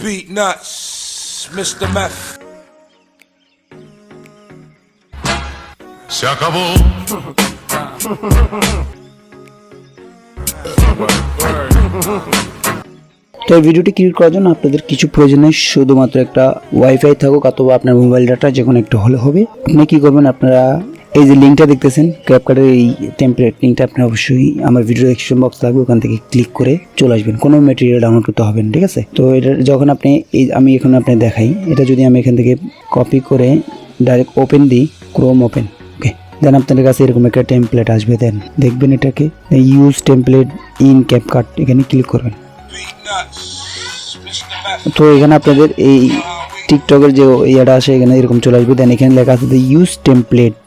Beat nuts, Mr. Meth. Se acabó. তো এই ভিডিওটি ক্রিয়েট করার জন্য আপনাদের কিছু প্রয়োজন নেই, শুধুমাত্র একটা ওয়াইফাই থাকুক অথবা আপনার মোবাইল ডাটা যে কোনো একটা হলে হবে। আপনি কি করবেন, আপনারা এই যে লিঙ্কটা দেখতেছেন ক্যাপকাটের এই টেমপ্লেট লিঙ্কটা, আপনি অবশ্যই আমার ভিডিও ডেসক্রিপশন বক্স থাকবে, ওখান থেকে ক্লিক করে চলে আসবেন। কোনো ম্যাটেরিয়াল ডাউনলোড করতে হবে না, ঠিক আছে? তো এটা যখন আপনি আমি এখন আপনি দেখাই, এটা যদি আমি এখান থেকে কপি করে ডাইরেক্ট ওপেন দিই, ক্রোম ওপেন, ওকে, দেন আপনাদের কাছে এরকম একটা টেমপ্লেট আসবে। দেন দেখবেন এটাকে ইউজ টেমপ্লেট ইন ক্যাপকাট, এখানে ক্লিক করবেন। তো এখানে আপনাদের এই টিকটকের যে ইয়েটা আসে এখানে এরকম চলে আসবে। দেন এখানে লেখা আছে ইউজ টেমপ্লেট,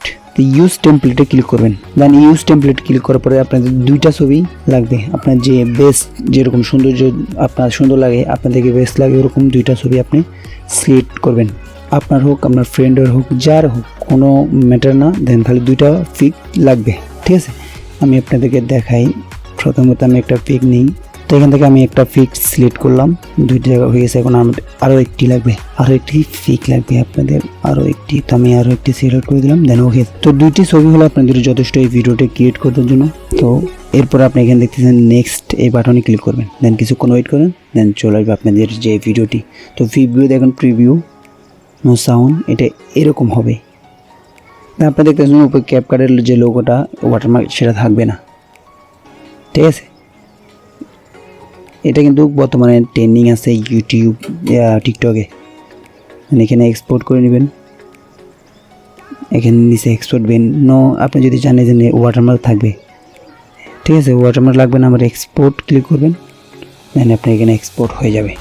ইউজ টেমপ্লেটে ক্লিক করবেন। দেন ইউজ টেমপ্লেট ক্লিক করার পরে আপনাদের দুইটা ছবি লাগবে, আপনার যে বেস্ট যেরকম সৌন্দর্য আপনার সুন্দর লাগে, আপনাদেরকে বেস্ট লাগে ওরকম দুইটা ছবি আপনি সিলেক্ট করবেন। আপনার হোক, আপনার ফ্রেন্ডের হোক, যার হোক, কোনো ম্যাটার না। দেন খালি দুইটা পিক লাগবে, ঠিক আছে? আমি আপনাদেরকে দেখাই। প্রথমত আমি একটা পিক নিই, তো এখান থেকে আমি একটা পিক সিলেক্ট করলাম, দুইটা জায়গা হয়ে গেছে। এখন আমার আরও একটি লাগবে, আরও একটি পিক লাগবে আপনাদের, আরও একটি। তো আমি আরও একটি সিলেক্ট করে দিলাম, দেন ওকে। তো দুইটি ছবি হলো আপনাদের যথেষ্ট এই ভিডিওটি ক্রিয়েট করার জন্য। তো এরপর আপনি এখানে দেখতেছেন নেক্সট এই বাটনে ক্লিক করবেন, দেন কিছুক্ষণ ওয়েট করেন, দেন চলে আসবে আপনাদের যে ভিডিওটি। তো প্রিভিউ দেখুন, প্রিভিউ নো সাউন্ড, এটা এরকম হবে। আপনি দেখতেছেন উপরে ক্যাপকাটের যে লোগোটা ওয়াটারমার্ক সেটা থাকবে না, ঠিক আছে? এটা কিন্তু বর্তমানে ট্রেন্ডিং আছে ইউটিউব, টিকটকে। এখানে এক্সপোর্ট করে নেবেন, এখানে নিচে এক্সপোর্ট বেন নো। আপনি যদি জানেন যে ওয়াটারমার্ক থাকবে, ঠিক আছে, ওয়াটারমার্ক লাগবে না, আমার এক্সপোর্ট ক্লিক করবেন, দেন আপনি এখানে এক্সপোর্ট হয়ে যাবে।